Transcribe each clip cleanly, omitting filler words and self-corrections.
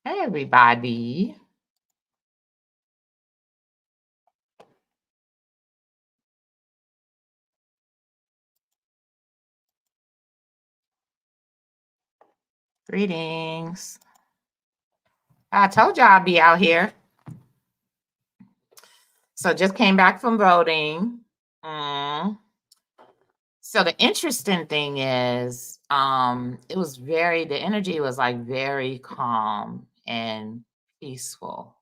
Hey, everybody. Greetings. I told you I'd be out here. So just came back from voting. Mm. So the interesting thing is, the energy was like very calm and peaceful.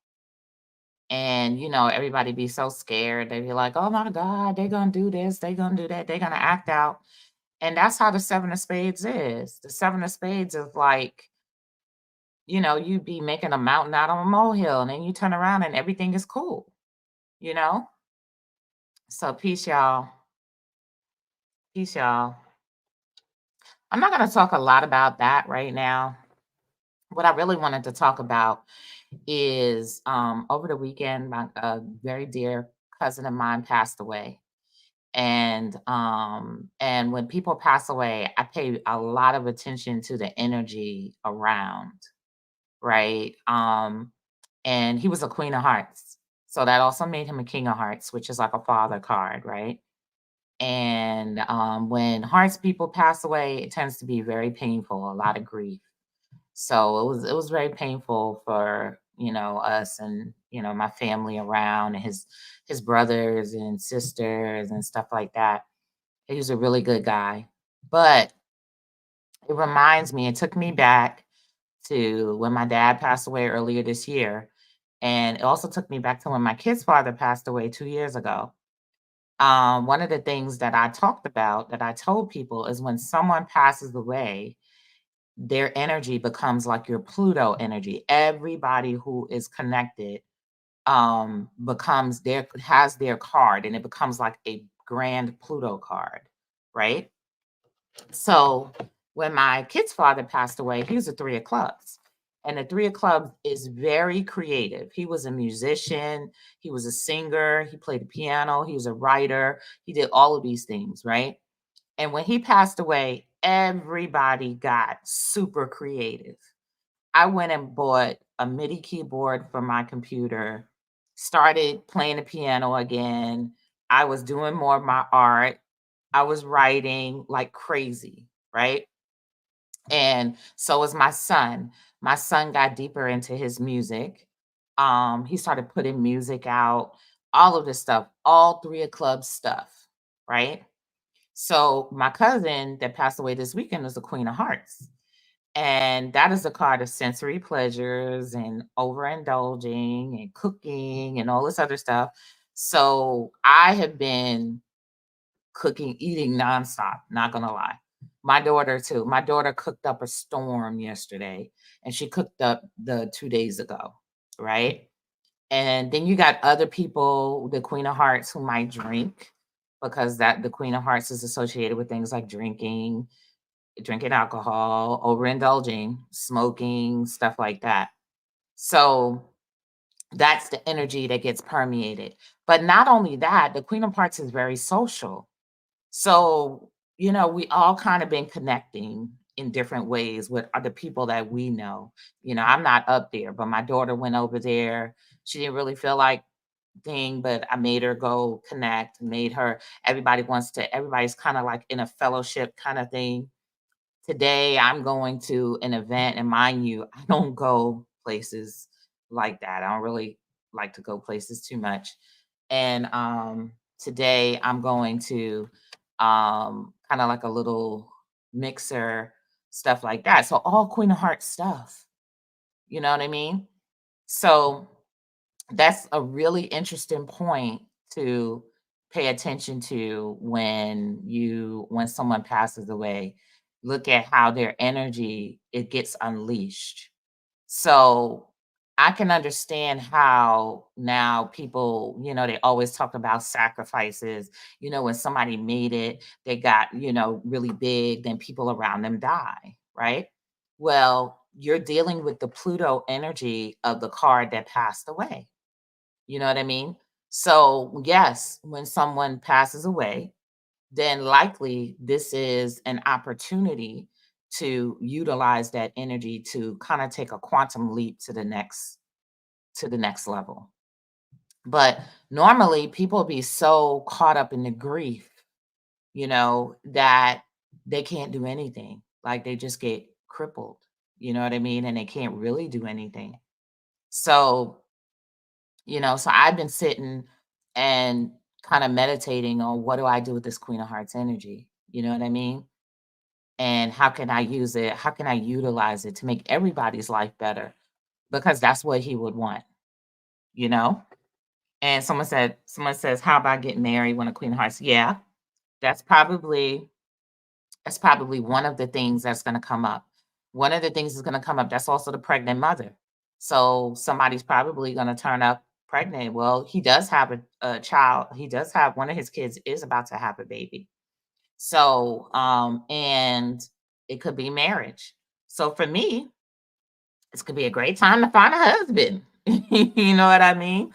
And everybody be so scared. They be like, oh my God, they're gonna do this, they're gonna do that, they're gonna act out. And that's how the seven of spades is. The seven of spades is like, you be making a mountain out of a molehill, and then you turn around and everything is cool, you know? So peace, y'all. Peace, y'all. I'm not gonna talk a lot about that right now. What I really wanted to talk about is over the weekend, my very dear cousin of mine passed away. And when people pass away, I pay a lot of attention to the energy around, right? And he was a queen of hearts. So that also made him a king of hearts, which is like a father card, right? And when hearts people pass away, it tends to be very painful, a lot of grief. So it was very painful for us and my family around and his brothers and sisters and stuff like that. He was a really good guy, but it reminds me. It took me back to when my dad passed away earlier this year. And it also took me back to when my kid's father passed away 2 years ago. One of the things that I talked about, that I told people, is when someone passes away, their energy becomes like your Pluto energy. Everybody who is connected has their card, and it becomes like a grand Pluto card, right? So when my kid's father passed away, he was a three of clubs. And the three of clubs is very creative. He was a musician, he was a singer, he played the piano, he was a writer, he did all of these things, right? And when he passed away, everybody got super creative. I went and bought a MIDI keyboard for my computer, started playing the piano again. I was doing more of my art. I was writing like crazy, right? And so was my son. My son got deeper into his music. He started putting music out, all of this stuff, all three of clubs stuff, right? So my cousin that passed away this weekend was the Queen of Hearts. And that is a card of sensory pleasures and overindulging and cooking and all this other stuff. So I have been cooking, eating nonstop, not gonna lie. My daughter too. My daughter cooked up a storm yesterday and she cooked up the 2 days ago, right? And then you got other people, the Queen of Hearts, who might drink because that the Queen of Hearts is associated with things like drinking alcohol, overindulging, smoking, stuff like that. So that's the energy that gets permeated. But not only that, the Queen of Hearts is very social. So, we all kind of been connecting in different ways with other people that we know. I'm not up there, but my daughter went over there. She didn't really feel like thing, but I made her go connect, made her everybody's kind of like in a fellowship kind of thing. Today I'm going to an event, and mind you, I don't go places like that. I don't really like to go places too much. And today I'm going to kind of like a little mixer, stuff like that. So all Queen of Hearts stuff. You know what I mean? So that's a really interesting point to pay attention to when someone passes away. Look at how their energy, it gets unleashed. So I can understand how now people, they always talk about sacrifices. When somebody made it, they got, really big, then people around them die, right? Well, you're dealing with the Pluto energy of the card that passed away. You know what I mean? So, yes, when someone passes away, then likely this is an opportunity to utilize that energy to kind of take a quantum leap to the next level. But normally people be so caught up in the grief, that they can't do anything. Like they just get crippled, you know what I mean? And they can't really do anything. So, so I've been sitting and kind of meditating on what do I do with this Queen of Hearts energy? You know what I mean? And how can I use it? How can I utilize it to make everybody's life better? Because that's what he would want, you know? And someone says, how about getting married when a Queen of Hearts? Yeah, that's probably that's probably one of the things that's going to come up. One of the things that's going to come up, that's also the pregnant mother. So somebody's probably going to turn up pregnant. Well, he does have a child. He does have one of his kids is about to have a baby. So, and it could be marriage. So for me, this could be a great time to find a husband. You know what I mean?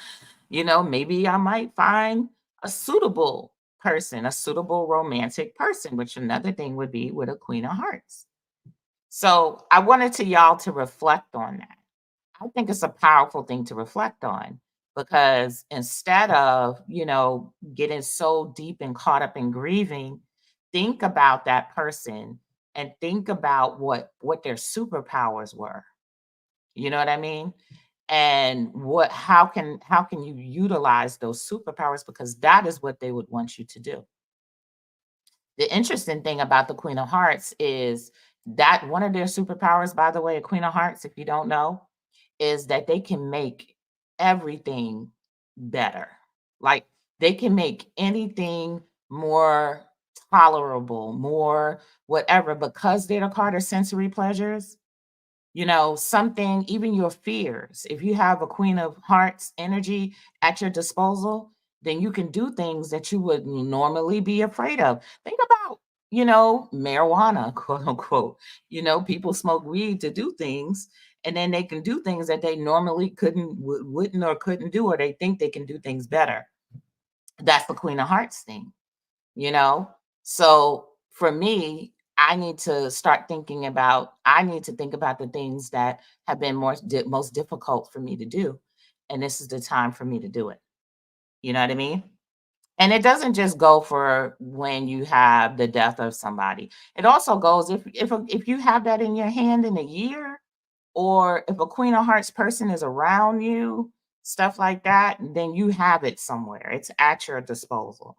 Maybe I might find a suitable person, a suitable romantic person, which another thing would be with a Queen of Hearts. So I wanted to y'all to reflect on that. I think it's a powerful thing to reflect on because instead of, getting so deep and caught up in grieving, think about that person and think about what their superpowers were. You know what I mean? And how can you utilize those superpowers because that is what they would want you to do. The interesting thing about the Queen of Hearts is that one of their superpowers, by the way, a Queen of Hearts, if you don't know, is that they can make everything better. Like they can make anything more tolerable, more whatever, because they're the card of sensory pleasures. Something, even your fears. If you have a Queen of Hearts energy at your disposal, then you can do things that you would normally be afraid of. Think about, marijuana, quote unquote. People smoke weed to do things, and then they can do things that they normally wouldn't or couldn't do, or they think they can do things better. That's the Queen of Hearts thing you know? So for me, I need to think about the things that have been most difficult for me to do. And this is the time for me to do it. You know what I mean? And it doesn't just go for when you have the death of somebody. It also goes if you have that in your hand in a year, or if a Queen of Hearts person is around you, stuff like that, then you have it somewhere. It's at your disposal.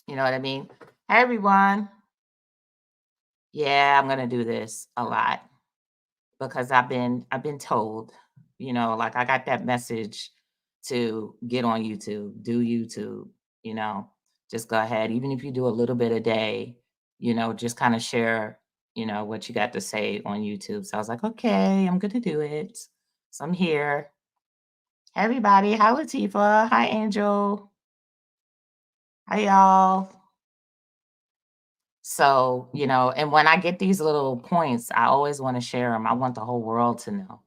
You know what I mean? Hey everyone. Yeah, I'm gonna do this a lot because I've been told, like I got that message to get on YouTube, do YouTube, you know, just go ahead. Even if you do a little bit a day, just kind of share, what you got to say on YouTube. So I was like, okay, I'm gonna do it. So I'm here. Hey everybody, hi Latifa, hi Angel, hi y'all. So, and when I get these little points, I always want to share them. I want the whole world to know.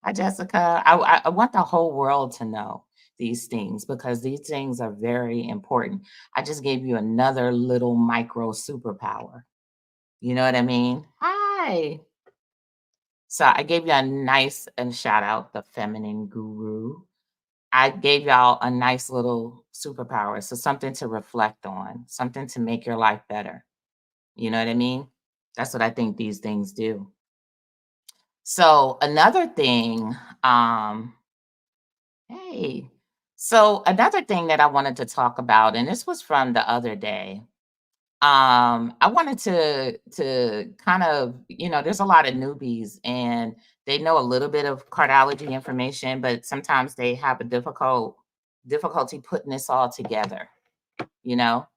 Hi, Jessica. I want the whole world to know these things because these things are very important. I just gave you another little micro superpower. You know what I mean? Hi. So I gave you a nice and shout out the feminine guru. I gave y'all a nice little superpower. So something to reflect on, something to make your life better. You know what I mean? That's what I think these things do. So another thing, hey, so another thing that I wanted to talk about, and this was from the other day. I wanted to kind of, there's a lot of newbies and they know a little bit of cardology information, but sometimes they have a difficulty putting this all together, you know?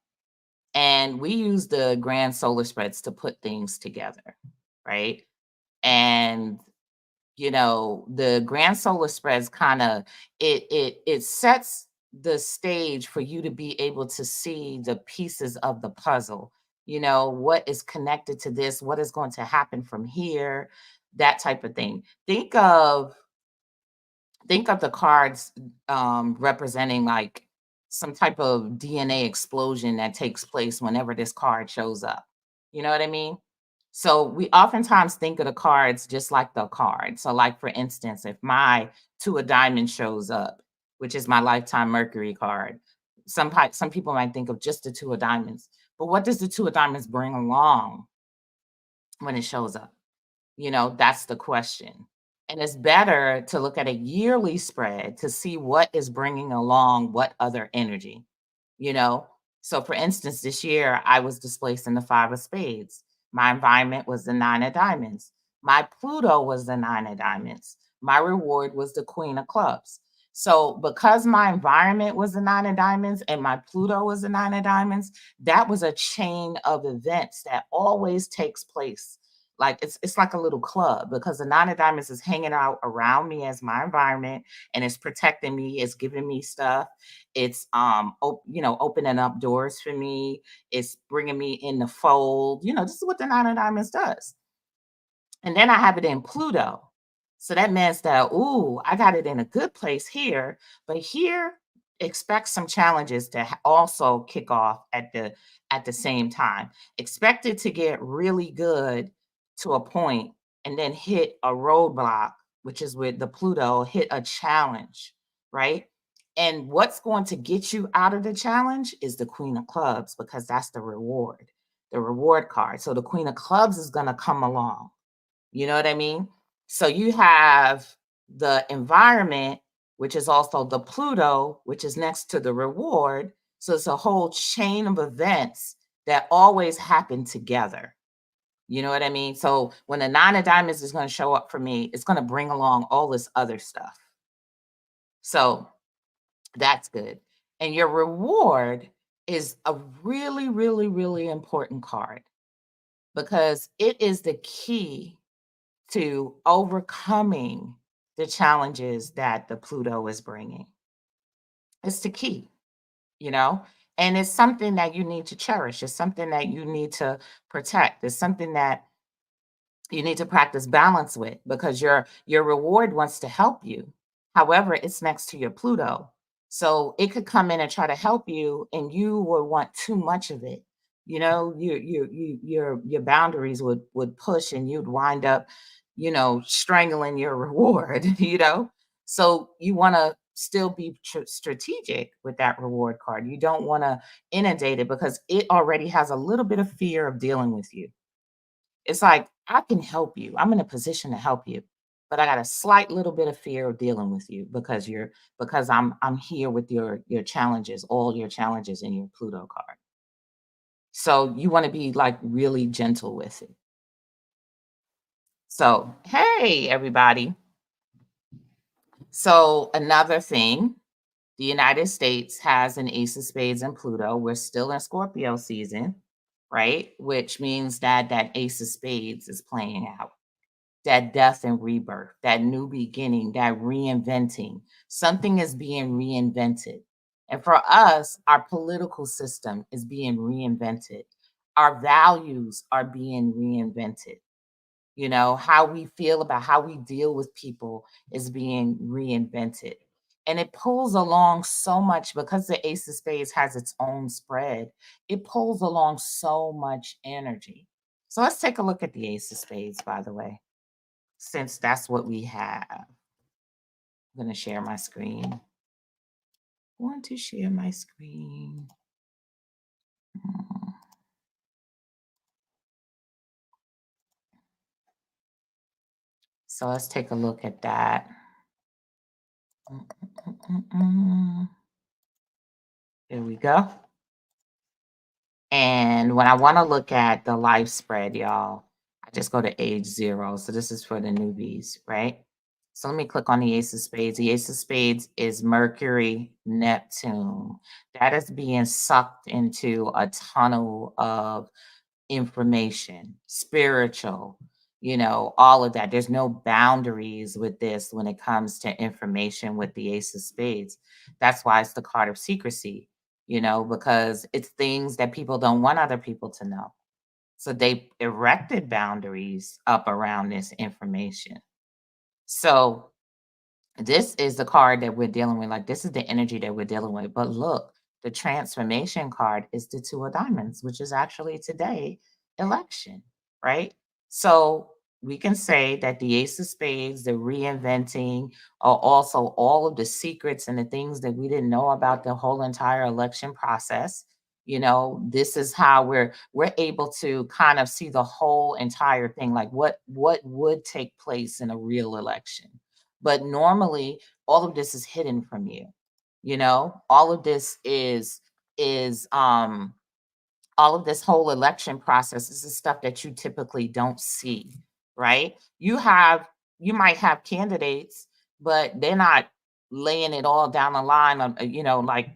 And we use the grand solar spreads to put things together, right? And the grand solar spreads kind of it sets the stage for you to be able to see the pieces of the puzzle. What is connected to this, what is going to happen from here, that type of thing. Think of the cards representing like some type of DNA explosion that takes place whenever this card shows up. You know what I mean? So we oftentimes think of the cards just like the card. So, like for instance, if my two of diamonds shows up, which is my lifetime Mercury card, some people might think of just the two of diamonds. But what does the two of diamonds bring along when it shows up? That's the question. And it's better to look at a yearly spread to see what is bringing along what other energy, you know? So, for instance, this year I was displaced in the five of spades. My environment was the nine of diamonds. My Pluto was the nine of diamonds. My reward was the queen of clubs. So, because my environment was the nine of diamonds and my Pluto was the nine of diamonds, that was a chain of events that always takes place. Like it's like a little club because the nine of diamonds is hanging out around me as my environment and it's protecting me, it's giving me stuff, it's opening up doors for me, it's bringing me in the fold. This is what the nine of diamonds does. And then I have it in Pluto. So that means that, ooh, I got it in a good place here, but here expect some challenges to also kick off at the same time. Expect it to get really good to a point and then hit a roadblock, which is with the Pluto, hit a challenge, right? And what's going to get you out of the challenge is the Queen of Clubs because that's the reward card. So the Queen of Clubs is going to come along. You know what I mean? So you have the environment, which is also the Pluto, which is next to the reward. So it's a whole chain of events that always happen together. You know what I mean? So when the nine of diamonds is going to show up for me, it's going to bring along all this other stuff. So that's good. And your reward is a really, really, really important card because it is the key to overcoming the challenges that the Pluto is bringing. It's the key, you know? And it's something that you need to cherish. It's something that you need to protect. It's something that you need to practice balance with because your reward wants to help you. However, it's next to your Pluto. So it could come in and try to help you and you would want too much of it. Your boundaries would push and you'd wind up, strangling your reward, So you want to still be strategic with that reward card. You don't want to inundate it because it already has a little bit of fear of dealing with you. It's like, I can help you. I'm in a position to help you, but I got a slight little bit of fear of dealing with you because I'm here with your challenges, all your challenges in your Pluto card. So you want to be like really gentle with it. So, hey everybody. So another thing, the United States has an ace of spades and Pluto. We're still in Scorpio season, right? Which means that that ace of spades is playing out. That death and rebirth, that new beginning, that reinventing. Something is being reinvented. And for us, our political system is being reinvented. Our values are being reinvented. How we feel about how we deal with people is being reinvented. And it pulls along so much because the Ace of Spades has its own spread. It pulls along so much energy. So let's take a look at the Ace of Spades, by the way, since that's what we have. I'm going to share my screen. I want to share my screen. Mm. So let's take a look at that. There we go. And when I want to look at the life spread, y'all, I just go to age 0. So this is for the newbies, right? So let me click on the Ace of Spades. The Ace of Spades is Mercury, Neptune. That is being sucked into a tunnel of information, spiritual, all of that. There's no boundaries with this when it comes to information with the Ace of Spades. That's why it's the card of secrecy, because it's things that people don't want other people to know. So they erected boundaries up around this information. So this is the card that we're dealing with. Like, this is the energy that we're dealing with. But look, the transformation card is the two of diamonds, which is actually today election. right? So we can say that the Ace of Spades, the reinventing, are also all of the secrets and the things that we didn't know about the whole entire election process. This is how we're able to kind of see the whole entire thing, like what would take place in a real election. But normally, all of this is hidden from you. All of this is all of this whole election process is the stuff that you typically don't see, right? You might have candidates, but they're not laying it all down the line on,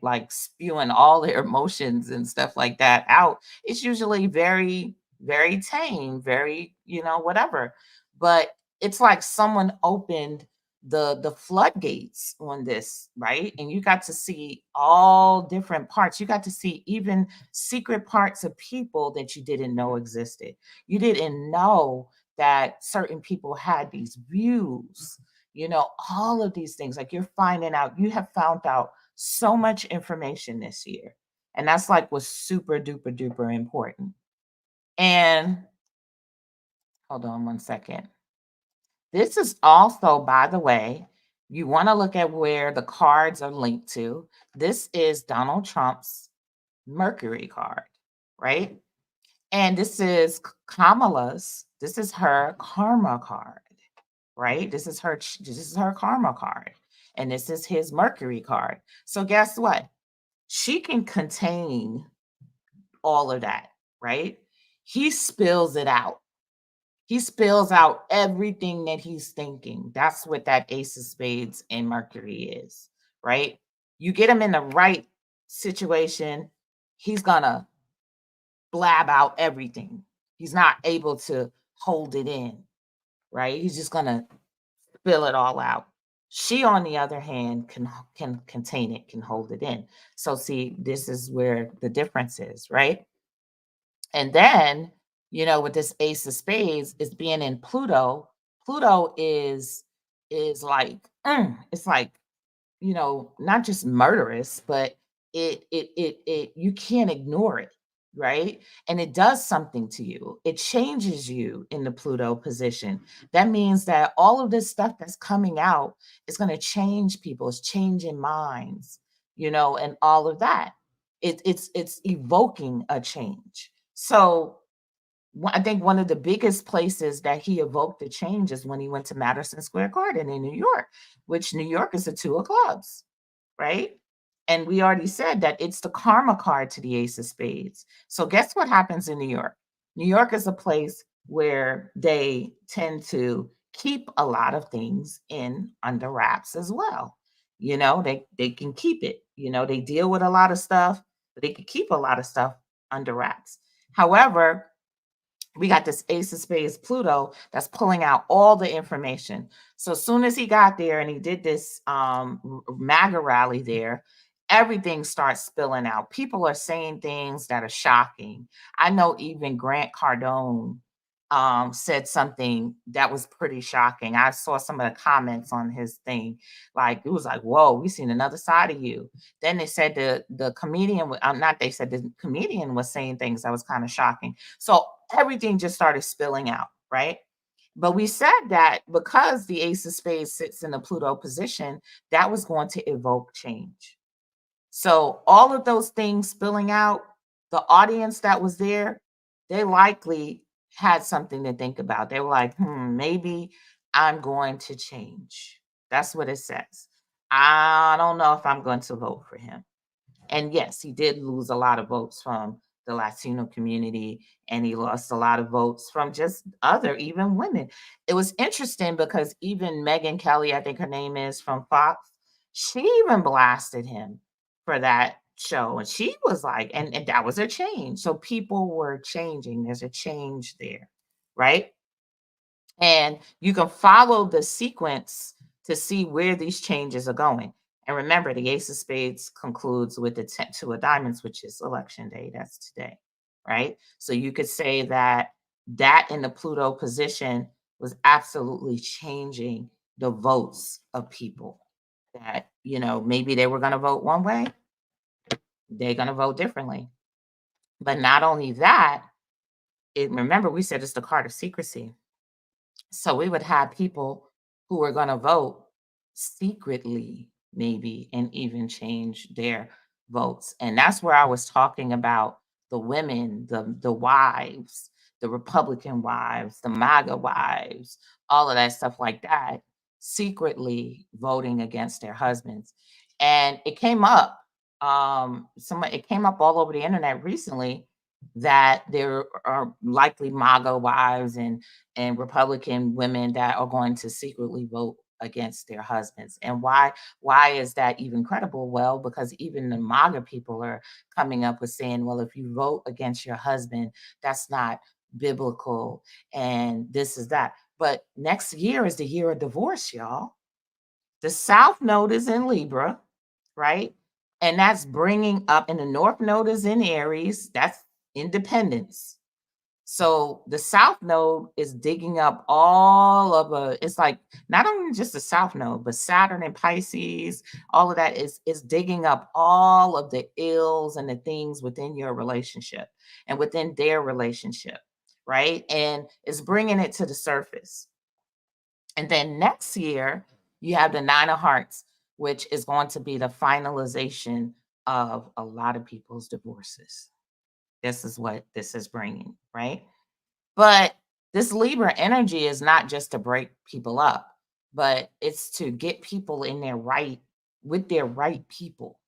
like spewing all their emotions and stuff like that out. It's usually very, very tame, very, whatever. But it's like someone opened the floodgates on this, right? And you got to see all different parts. You got to see even secret parts of people that you didn't know existed. You didn't know that certain people had these views, all of these things. Like you have found out so much information this year. And that's like was super duper duper important. And hold on one second. This is also, by the way, you want to look at where the cards are linked to. This is Donald Trump's Mercury card, right? And this is Kamala's, this is her karma card, right? This is her karma card. And this is his Mercury card. So guess what? She can contain all of that, right? He spills it out. He spills out everything that he's thinking. That's what that Ace of Spades and Mercury is, right? You get him in the right situation, he's gonna blab out everything. He's not able to hold it in, right? He's just gonna spill it all out. She, on the other hand, can contain it, can hold it in. So see, this is where the difference is, right? And then, with this Ace of Spades is being in Pluto. Pluto is like, it's like, not just murderous, but it you can't ignore it, right? And it does something to you. It changes you in the Pluto position. That means that all of this stuff that's coming out is going to change people. It's changing minds, and all of that. It's evoking a change. So I think one of the biggest places that he evoked the change is when he went to Madison Square Garden in New York, which New York is the two of clubs, right? And we already said that it's the karma card to the Ace of Spades. So guess what happens in New York? New York is a place where they tend to keep a lot of things in under wraps as well. They can keep it. They deal with a lot of stuff, but they can keep a lot of stuff under wraps. However, we got this Ace of Spades Pluto that's pulling out all the information. So as soon as he got there and he did this MAGA rally there, everything starts spilling out. People are saying things that are shocking. I know even Grant Cardone said something that was pretty shocking. I saw some of the comments on his thing. Like, it was like, whoa, we seen another side of you. Then they said the comedian, not they said the comedian was saying things that was kind of shocking. So everything just started spilling out, right? But we said that because the Ace of Spades sits in the Pluto position, that was going to evoke change. So all of those things spilling out, the audience that was there, they likely had something to think about. They were like, maybe I'm going to change. That's what it says. I don't know if I'm going to vote for him. And yes, he did lose a lot of votes from the Latino community, and he lost a lot of votes from just other, even women. It was interesting because even Megan Kelly, I think her name is, from Fox, she even blasted him for that show. And she was like, and that was a change. So people were changing. There's a change there, right? And you can follow the sequence to see where these changes are going. And remember, the Ace of Spades concludes with the two of diamonds, which is election day. That's today, right? So you could say that in the Pluto position was absolutely changing the votes of people. That, maybe they were going to vote one way, they're going to vote differently. But not only that, remember we said it's the card of secrecy. So we would have people who were going to vote secretly, maybe, and even change their votes. And that's where I was talking about the women, the wives, the Republican wives, the MAGA wives, all of that stuff like that, secretly voting against their husbands. And it came up. It came up all over the internet recently that there are likely MAGA wives and Republican women that are going to secretly vote against their husbands. And why is that even credible? Well, because even the MAGA people are coming up with saying, well, if you vote against your husband, that's not biblical and this is that. But next year is the year of divorce, y'all. The South Node is in Libra, right? And that's bringing up, and the North Node is in Aries. That's independence. So the South Node is digging up all of it's like not only just the South Node, but Saturn and Pisces, all of that is digging up all of the ills and the things within your relationship and within their relationship, right? And it's bringing it to the surface. And then next year, you have the Nine of Hearts, which is going to be the finalization of a lot of people's divorces. This is what this is bringing, right? But this Libra energy is not just to break people up, but it's to get people in their right with their right people,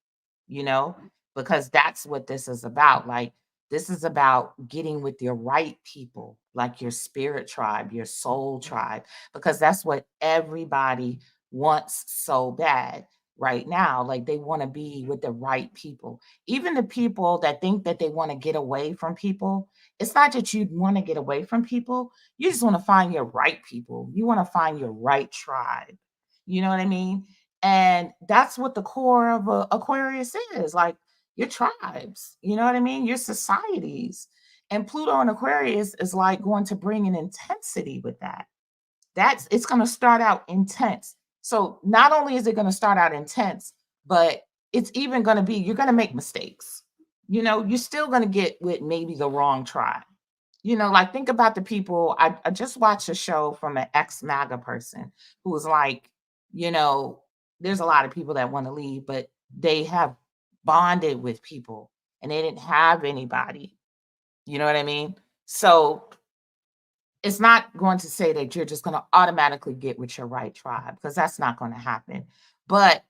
you know, because that's what this is about. Like, this is about getting with your right people, like your spirit tribe, your soul tribe, because that's what everybody wants so bad right now. Like, they want to be with the right people. Even the people that think that they want to get away from people, it's not that you want to get away from people. You just want to find your right people. You want to find your right tribe. You know what I mean? And that's what the core of Aquarius is, like your tribes, you know what I mean? Your societies. And Pluto and Aquarius is like going to bring an intensity with that. It's going to start out intense. So not only is it going to start out intense, but it's even going to be, you're going to make mistakes. You know, you're still going to get with maybe the wrong tribe. You know, like think about the people. I just watched a show from an ex MAGA person who was like, you know, there's a lot of people that want to leave, but they have bonded with people and they didn't have anybody. You know what I mean? So it's not going to say that you're just going to automatically get with your right tribe because that's not going to happen. But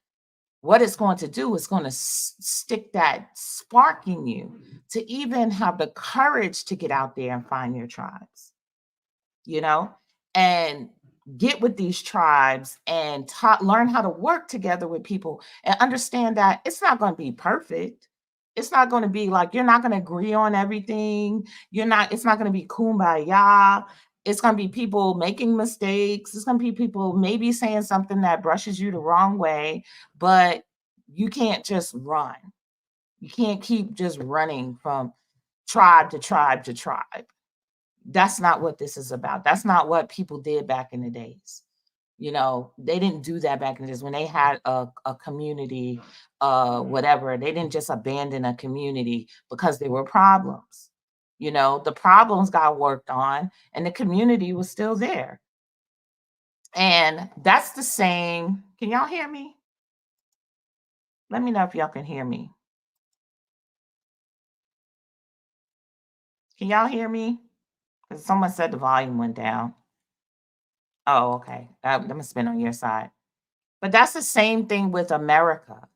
what it's going to do is going to stick that spark in you to even have the courage to get out there and find your tribes, you know, and get with these tribes and learn how to work together with people and understand that it's not going to be perfect. It's not going to be like you're not going to agree on everything. It's not going to be kumbaya. It's going to be people making mistakes. It's going to be people maybe saying something that brushes you the wrong way, but you can't just run. You can't keep just running from tribe to tribe to tribe. That's not what this is about. That's not what people did back in the days. You know, they didn't do that back in the days when they had a community, whatever. They didn't just abandon a community because there were problems. You know, the problems got worked on and the community was still there. And that's the same. Can y'all hear me? Let me know if y'all can hear me. Can y'all hear me? Because someone said the volume went down. Oh, okay. That must have been on your side. But that's the same thing with America.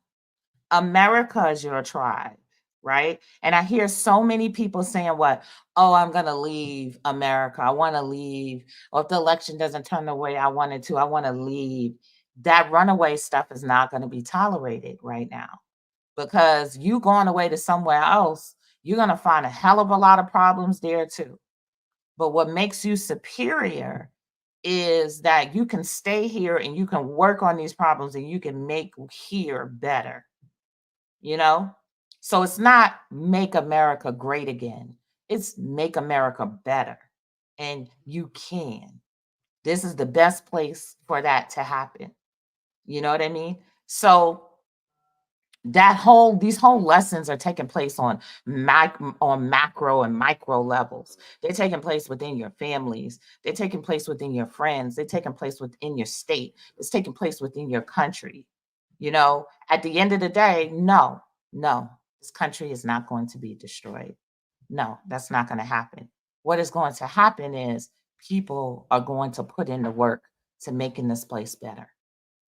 America is your tribe, right? And I hear so many people saying, what? Oh, I'm going to leave America. I want to leave. Or if the election doesn't turn the way I wanted to, I want to leave. That runaway stuff is not going to be tolerated right now because you going away to somewhere else, you're going to find a hell of a lot of problems there too. But what makes you superior is that you can stay here and you can work on these problems and you can make here better, you know? So it's not make America great again. It's make America better. And you can. This is the best place for that to happen. You know what I mean? So these whole lessons are taking place on on macro and micro levels. They're taking place within your families, they're taking place within your friends, they're taking place within your state, it's taking place within your country. At the end of the day, no, no, this country is not going to be destroyed. No, that's not going to happen. What is going to happen is people are going to put in the work to making this place better.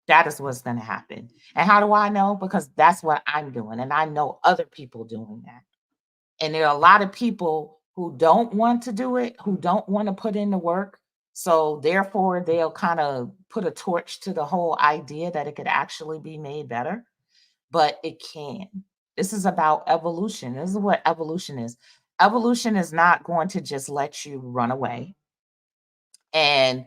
That is what's going to happen. And how do I know? Because that's what I'm doing. And I know other people doing that. And there are a lot of people who don't want to do it, who don't want to put in the work. So therefore, they'll kind of put a torch to the whole idea that it could actually be made better, but it can. This is about evolution. This is what evolution is. Evolution is not going to just let you run away and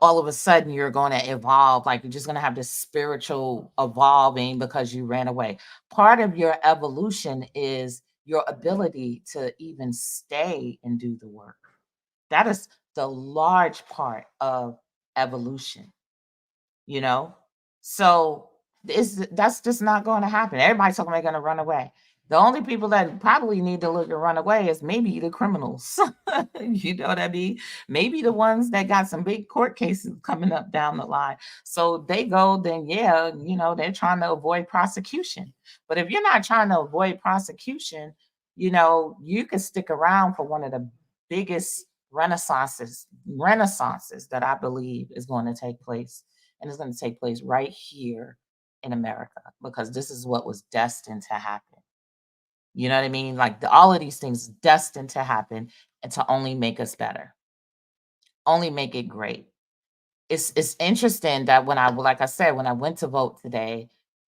all of a sudden you're going to evolve, like you're just going to have this spiritual evolving because you ran away. Part of your evolution is your ability to even stay and do the work. That is the large part of evolution, you know? So that's just not going to happen. Everybody's talking about going to run away. The only people that probably need to look and run away is maybe the criminals. You know what I mean? Maybe the ones that got some big court cases coming up down the line. So they go, then yeah, they're trying to avoid prosecution. But if you're not trying to avoid prosecution, you can stick around for one of the biggest renaissances that I believe is going to take place. And it's going to take place right here in America because this is what was destined to happen. You know what I mean? Like all of these things destined to happen and to only make us better, only make it great. It's interesting that like I said, when I went to vote today,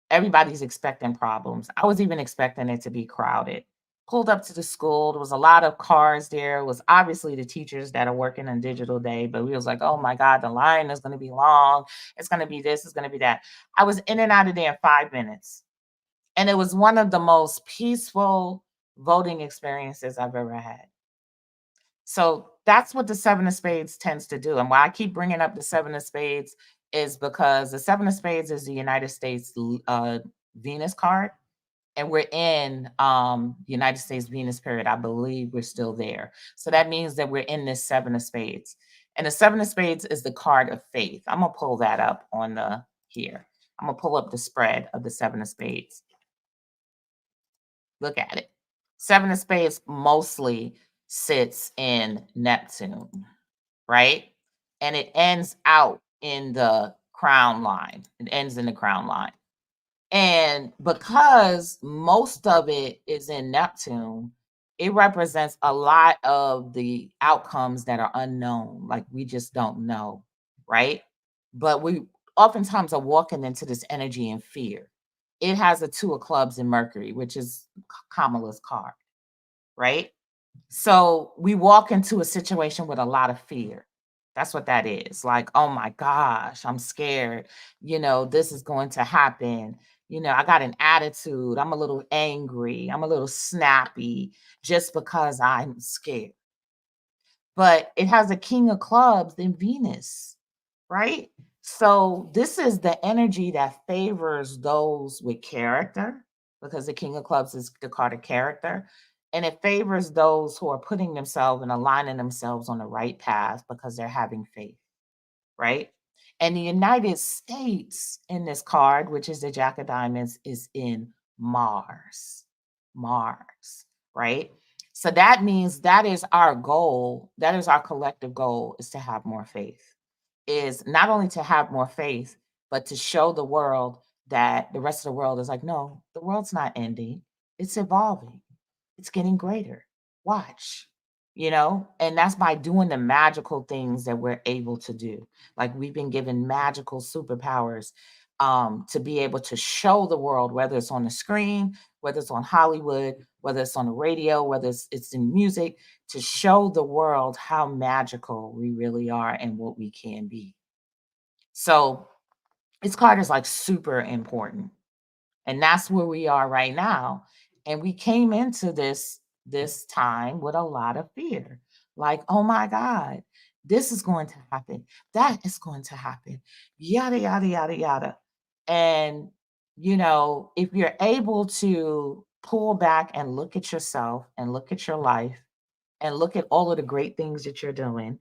everybody's expecting problems. I was even expecting it to be crowded. Pulled up to the school, there was a lot of cars there. It was obviously the teachers that are working on digital day, but we was like, oh my God, the line is going to be long. It's going to be this, it's going to be that. I was in and out of there in 5 minutes. And it was one of the most peaceful voting experiences I've ever had. So that's what the seven of spades tends to do. And why I keep bringing up the seven of spades is because the seven of spades is the United States Venus card. And we're in United States Venus period. I believe we're still there. So that means that we're in this seven of spades. And the seven of spades is the card of faith. I'm going to pull that up on the here. I'm going to pull up the spread of the seven of spades. Look at it. Seven of spades mostly sits in Neptune, right? And it ends out in the crown line. It ends in the crown line. And because most of it is in Neptune, it represents a lot of the outcomes that are unknown. Like we just don't know, right? But we oftentimes are walking into this energy and fear. It has a two of clubs in Mercury, which is Kamala's card, right? So we walk into a situation with a lot of fear. That's what that is. Like, oh my gosh, I'm scared. This is going to happen. I got an attitude. I'm a little angry. I'm a little snappy just because I'm scared. But it has a king of clubs in Venus, right? So this is the energy that favors those with character because the king of clubs is the card of character. And it favors those who are putting themselves and aligning themselves on the right path because they're having faith, right? And the United States in this card, which is the Jack of Diamonds, is in Mars. Mars, right? So that means that is our goal. That is our collective goal, is to have more faith. Is not only to have more faith, but to show the world that the rest of the world is like, no, the world's not ending. It's evolving. It's getting greater. Watch, and that's by doing the magical things that we're able to do. Like we've been given magical superpowers to be able to show the world, whether it's on the screen, whether it's on Hollywood, whether it's on the radio, whether it's in music, to show the world how magical we really are and what we can be. So this card is like super important. And that's where we are right now. And we came into this time with a lot of fear. Like, oh my God, this is going to happen. That is going to happen. Yada, yada, yada, yada. And if you're able to pull back and look at yourself and look at your life and look at all of the great things that you're doing,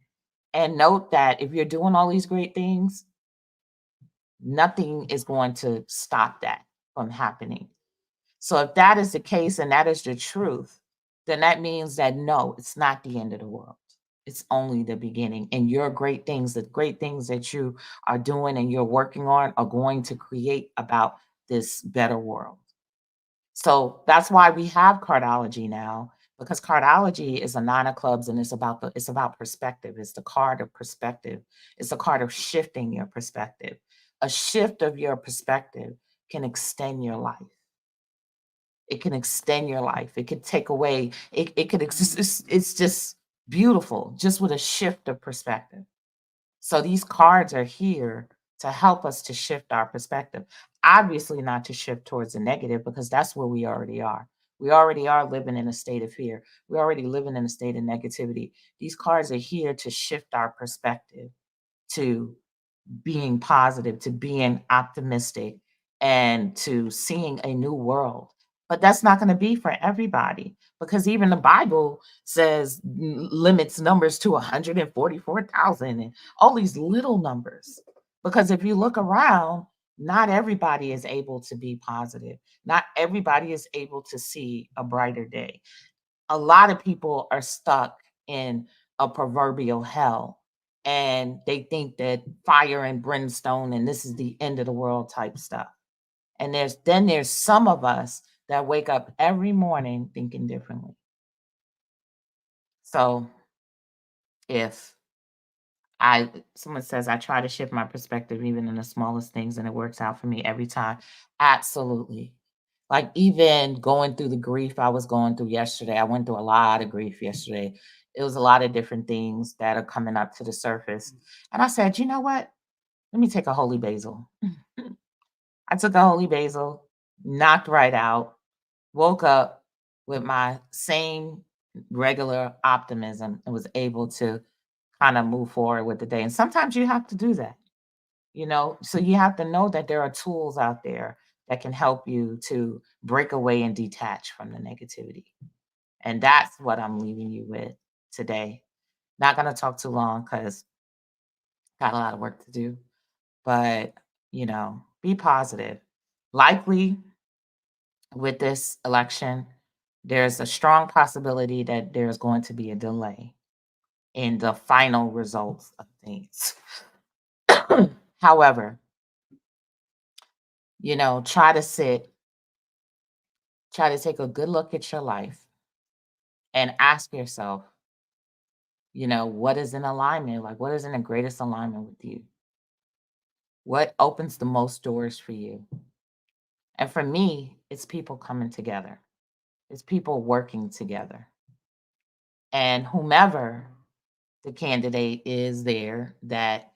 and note that if you're doing all these great things, nothing is going to stop that from happening. So if that is the case and that is the truth, then that means that no, it's not the end of the world. It's only the beginning. And your great things, the great things that you are doing and you're working on are going to create about this better world. So that's why we have cardology now, because cardology is a nine of clubs and it's about perspective. It's the card of perspective. It's a card of shifting your perspective. A shift of your perspective can extend your life. It can extend your life. It could take away, it could exist. It's just beautiful, just with a shift of perspective. So these cards are here to help us to shift our perspective. Obviously, not to shift towards the negative, because that's where we already are. We already are living in a state of fear. We're already living in a state of negativity. These cards are here to shift our perspective to being positive, to being optimistic, and to seeing a new world. But that's not going to be for everybody, because even the Bible says limits numbers to 144,000 and all these little numbers. Because if you look around, not everybody is able to be positive. Not everybody is able to see a brighter day. A lot of people are stuck in a proverbial hell, and they think that fire and brimstone and this is the end of the world type stuff. And there's some of us that wake up every morning thinking differently. So if I someone says I try to shift my perspective even in the smallest things and it works out for me every time. Absolutely. Like even going through the grief I was going through yesterday. I went through a lot of grief yesterday. It was a lot of different things that are coming up to the surface. And I said, you know what? Let me take a holy basil. I took a holy basil, knocked right out, woke up with my same regular optimism and was able to kind of move forward with the day. And sometimes you have to do that. So you have to know that there are tools out there that can help you to break away and detach from the negativity. And that's what I'm leaving you with today. Not going to talk too long because got a lot of work to do, but be positive. Likely with this election, there's a strong possibility that there's going to be a delay in the final results of things. However, try to take a good look at your life and ask yourself, what is in alignment? Like, what is in the greatest alignment with you? What opens the most doors for you? And for me, it's people coming together, it's people working together. And whomever the candidate is there that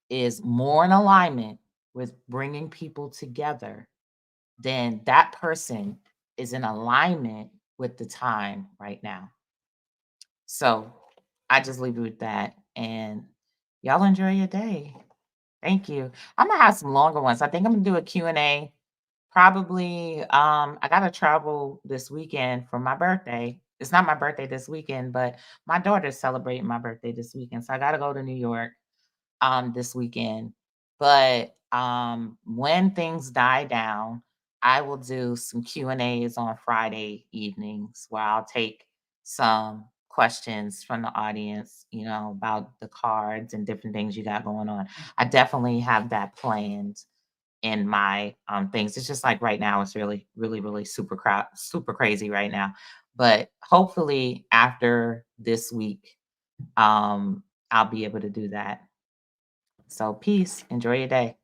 is more in alignment with bringing people together, then that person is in alignment with the time right now. So I just leave you with that. And y'all enjoy your day. Thank you. I'm gonna have some longer ones. I think I'm gonna do a Q&A. Probably I gotta travel this weekend for my birthday. It's not my birthday this weekend, but my daughter's celebrating my birthday this weekend. So I gotta go to New York this weekend. But when things die down, I will do some Q&As on Friday evenings where I'll take some questions from the audience, about the cards and different things you got going on. I definitely have that planned in my things. It's just like right now, it's really, really, really super crazy right now. But hopefully after this week, I'll be able to do that. So peace. Enjoy your day.